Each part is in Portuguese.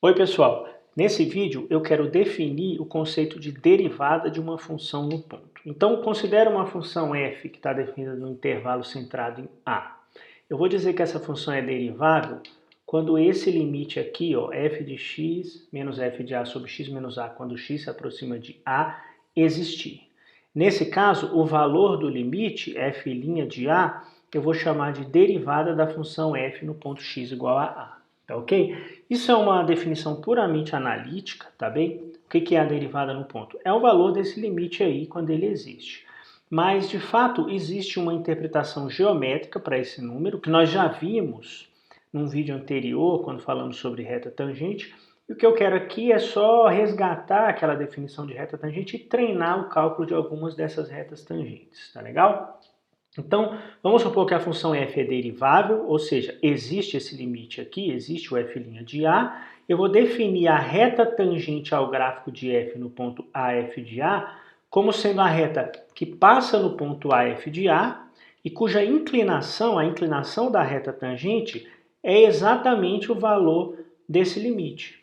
Oi pessoal, nesse vídeo eu quero definir o conceito de derivada de uma função no ponto. Então considere uma função f que está definida no intervalo centrado em a. Eu vou dizer que essa função é derivável quando esse limite aqui, ó, f de x menos f de a sobre x menos a, quando x se aproxima de a, existir. Nesse caso, o valor do limite, f' de a, eu vou chamar de derivada da função f no ponto x igual a a. Tá ok? Isso é uma definição puramente analítica, tá bem? O que é a derivada no ponto? É o valor desse limite aí quando ele existe. Mas, de fato, existe uma interpretação geométrica para esse número, que nós já vimos num vídeo anterior, quando falamos sobre reta tangente. E o que eu quero aqui é só resgatar aquela definição de reta tangente e treinar o cálculo de algumas dessas retas tangentes, tá legal? Então, vamos supor que a função f é derivável, ou seja, existe esse limite aqui, existe o f' de a. Eu vou definir a reta tangente ao gráfico de f no ponto AF de a como sendo a reta que passa no ponto AF de a e cuja inclinação, a inclinação da reta tangente, é exatamente o valor desse limite.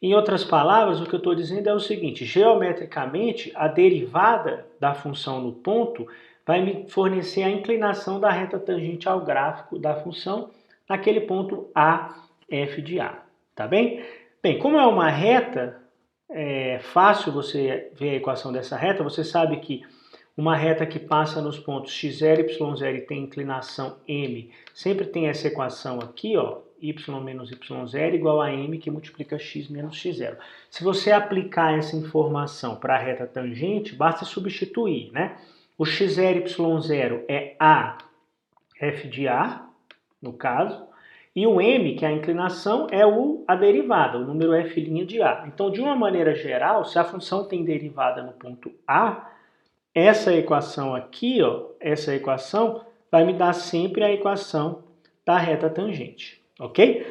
Em outras palavras, o que eu estou dizendo é o seguinte: geometricamente, a derivada da função no ponto vai me fornecer a inclinação da reta tangente ao gráfico da função naquele ponto A, f de A. Tá bem? Bem, como é uma reta, é fácil você ver a equação dessa reta. Você sabe que uma reta que passa nos pontos x0, y0 e tem inclinação m, sempre tem essa equação aqui, ó, y menos y0 igual a m que multiplica x menos x0. Se você aplicar essa informação para a reta tangente, basta substituir, né? O x0, y0 é a f de a, no caso, e o m, que é a inclinação, é a derivada, o número f' de a. Então, de uma maneira geral, se a função tem derivada no ponto A, essa equação aqui, ó, essa equação vai me dar sempre a equação da reta tangente, ok?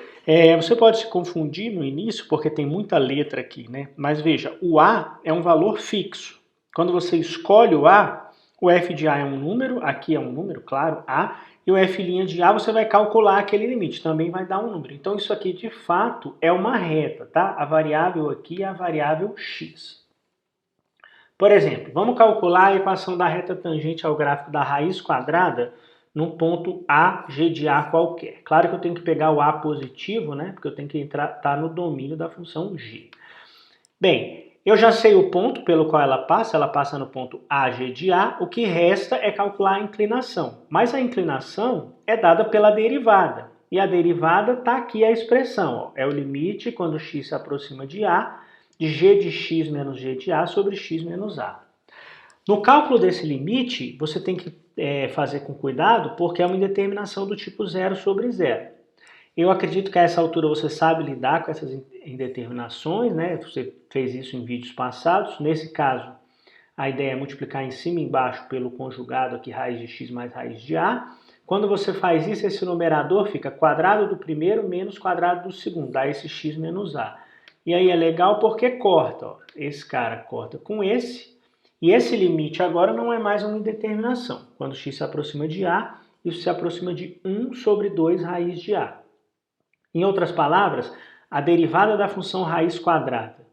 Você pode se confundir no início porque tem muita letra aqui, né? Mas veja, o A é um valor fixo. Quando você escolhe o f de A é um número, aqui é um número, claro, A, e o f' de A você vai calcular aquele limite, também vai dar um número. Então isso aqui de fato é uma reta, tá? A variável aqui é a variável x. Por exemplo, vamos calcular a equação da reta tangente ao gráfico da raiz quadrada num ponto A, G de A qualquer. Claro que eu tenho que pegar o A positivo, né? Porque eu tenho que estar no domínio da função G. Bem, eu já sei o ponto pelo qual ela passa no ponto AG de A, o que resta é calcular a inclinação. Mas a inclinação é dada pela derivada. E a derivada está aqui a expressão, ó, é o limite quando x se aproxima de A, de g de x menos g de a sobre x menos a. No cálculo desse limite, você tem que fazer com cuidado, porque é uma indeterminação do tipo 0 sobre 0. Eu acredito que a essa altura você sabe lidar com essas indeterminações, né? Você fez isso em vídeos passados. Nesse caso, a ideia é multiplicar em cima e embaixo pelo conjugado aqui, raiz de x mais raiz de a. Quando você faz isso, esse numerador fica quadrado do primeiro menos quadrado do segundo, dá esse x menos a. E aí é legal porque corta, ó. Esse cara corta com esse, e esse limite agora não é mais uma indeterminação. Quando x se aproxima de a, isso se aproxima de 1 sobre 2 raiz de a. Em outras palavras, a derivada da função raiz quadrada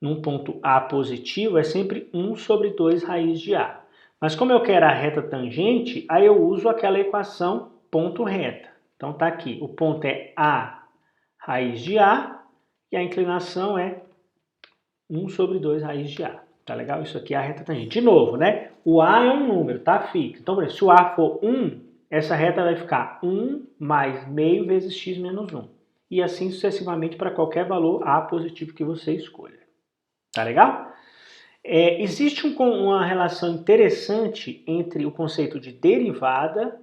num ponto A positivo é sempre 1 sobre 2 raiz de a. Mas como eu quero a reta tangente, aí eu uso aquela equação ponto reta. Então tá aqui, o ponto é A raiz de a, e a inclinação é 1 sobre 2 raiz de a. Tá legal? Isso aqui é a reta tangente. De novo, né? O a é um número, tá fixo. Então, por exemplo, se o a for 1, essa reta vai ficar 1 mais meio vezes x menos 1. E assim sucessivamente para qualquer valor a positivo que você escolha. Tá legal? Existe uma relação interessante entre o conceito de derivada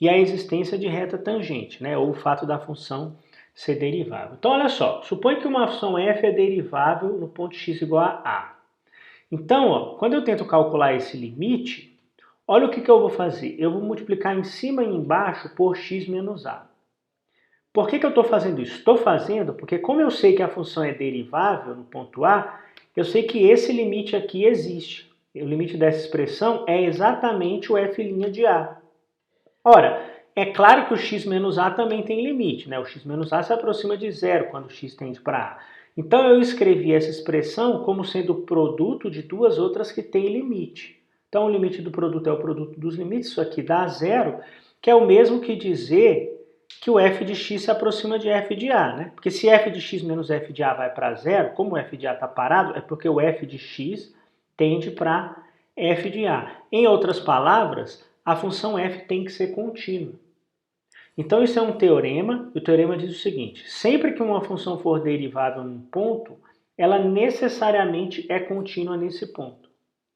e a existência de reta tangente, né? Ou o fato da função ser derivável. Então, olha só, supõe que uma função f é derivável no ponto x igual a a. Então, ó, quando eu tento calcular esse limite, olha o que eu vou fazer. Eu vou multiplicar em cima e embaixo por x menos a. Por que eu estou fazendo isso? Estou fazendo porque, como eu sei que a função é derivável no ponto A, eu sei que esse limite aqui existe. O limite dessa expressão é exatamente o f' de a. Ora, é claro que o x menos a também tem limite, né? O x menos a se aproxima de zero quando o x tende para a. Então eu escrevi essa expressão como sendo o produto de duas outras que têm limite. Então o limite do produto é o produto dos limites, isso aqui dá zero, que é o mesmo que dizer que o f de x se aproxima de f de a, né? Porque se f de x menos f de a vai para zero, como o f de a está parado, é porque o f de x tende para f de a. Em outras palavras, a função f tem que ser contínua. Então isso é um teorema, e o teorema diz o seguinte: sempre que uma função for derivável num ponto, ela necessariamente é contínua nesse ponto,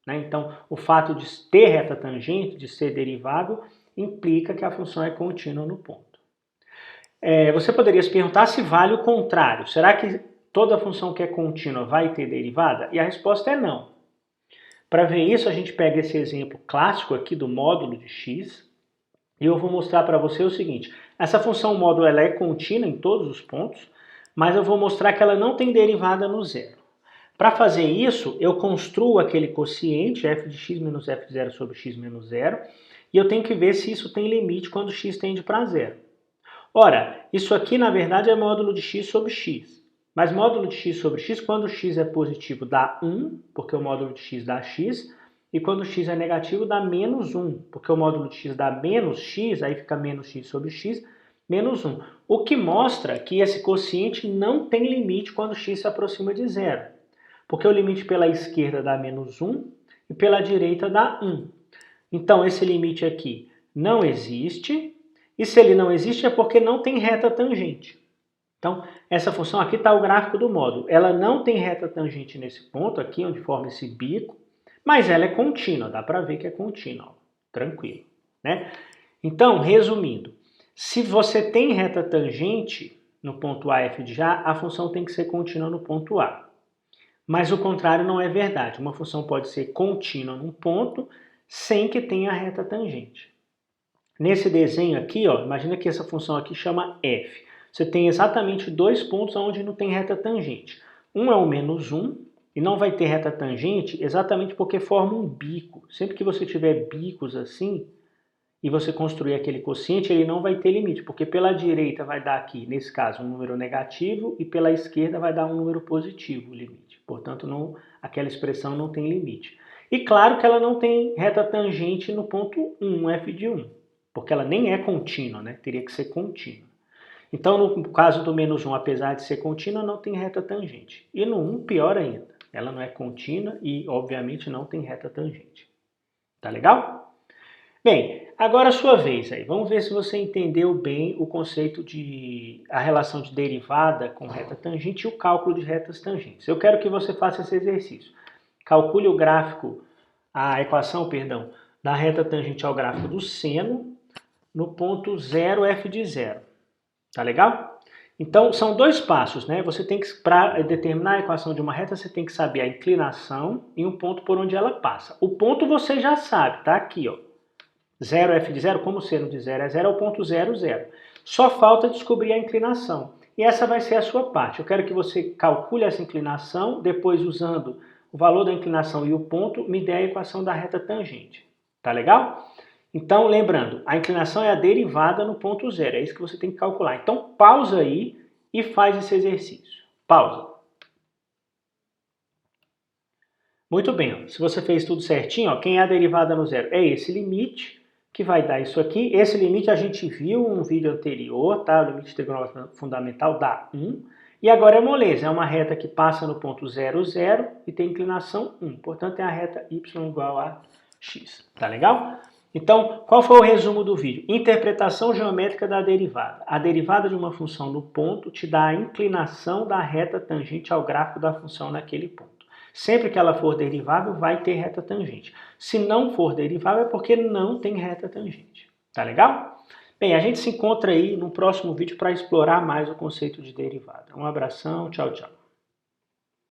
né? Então o fato de ter reta tangente, de ser derivável, implica que a função é contínua no ponto. Você poderia se perguntar se vale o contrário. Será que toda função que é contínua vai ter derivada? E a resposta é não. Para ver isso, a gente pega esse exemplo clássico aqui do módulo de x, e eu vou mostrar para você o seguinte: essa função módulo ela é contínua em todos os pontos, mas eu vou mostrar que ela não tem derivada no zero. Para fazer isso, eu construo aquele quociente f de x menos f de zero sobre x menos zero, e eu tenho que ver se isso tem limite quando x tende para zero. Ora, isso aqui na verdade é módulo de x sobre x. Mas módulo de x sobre x, quando x é positivo, dá 1, porque o módulo de x dá x, e quando x é negativo, dá menos 1, porque o módulo de x dá menos x, aí fica menos x sobre x, menos 1. O que mostra que esse quociente não tem limite quando x se aproxima de zero, porque o limite pela esquerda dá menos 1 e pela direita dá 1. Então esse limite aqui não existe. E se ele não existe é porque não tem reta tangente. Então, essa função aqui está o gráfico do módulo. Ela não tem reta tangente nesse ponto aqui, onde forma esse bico, mas ela é contínua, dá para ver que é contínua, tranquilo, né? Então, resumindo, se você tem reta tangente no ponto A, f de A, a função tem que ser contínua no ponto A. Mas o contrário não é verdade. Uma função pode ser contínua num ponto sem que tenha reta tangente. Nesse desenho aqui, ó, imagina que essa função aqui chama f. Você tem exatamente dois pontos onde não tem reta tangente. Um é o menos 1, e não vai ter reta tangente exatamente porque forma um bico. Sempre que você tiver bicos assim, e você construir aquele quociente, ele não vai ter limite, porque pela direita vai dar aqui, nesse caso, um número negativo, e pela esquerda vai dar um número positivo, o limite. Portanto, aquela expressão não tem limite. E claro que ela não tem reta tangente no ponto 1, f de 1. Porque ela nem é contínua, né? Teria que ser contínua. Então, no caso do menos 1, apesar de ser contínua, não tem reta tangente. E no 1, pior ainda. Ela não é contínua e, obviamente, não tem reta tangente. Tá legal? Bem, agora a sua vez aí. Vamos ver se você entendeu bem o conceito de a relação de derivada com reta tangente e o cálculo de retas tangentes. Eu quero que você faça esse exercício. Calcule o gráfico, a equação, perdão, da reta tangente ao gráfico do seno no ponto 0, f de 0. Tá legal? Então, são dois passos, né? Você tem que, para determinar a equação de uma reta, você tem que saber a inclinação e um ponto por onde ela passa. O ponto você já sabe, tá aqui, ó. 0, f de 0, como o seno de 0 é 0, é o ponto 0, 0. Só falta descobrir a inclinação. E essa vai ser a sua parte. Eu quero que você calcule essa inclinação, depois usando o valor da inclinação e o ponto, me dê a equação da reta tangente. Tá legal? Então, lembrando, a inclinação é a derivada no ponto 0, é isso que você tem que calcular. Então, pausa aí e faz esse exercício. Pausa. Muito bem, ó. Se você fez tudo certinho, ó, quem é a derivada no zero? É esse limite, que vai dar isso aqui. Esse limite a gente viu no vídeo anterior, tá? O limite trigonômetro fundamental dá 1. E agora é moleza, é uma reta que passa no ponto 0, 0 e tem inclinação 1. Portanto, é a reta y igual a x. Tá legal? Então, qual foi o resumo do vídeo? Interpretação geométrica da derivada. A derivada de uma função no ponto te dá a inclinação da reta tangente ao gráfico da função naquele ponto. Sempre que ela for derivável, vai ter reta tangente. Se não for derivável, é porque não tem reta tangente. Tá legal? Bem, a gente se encontra aí no próximo vídeo para explorar mais o conceito de derivada. Um abração, tchau, tchau.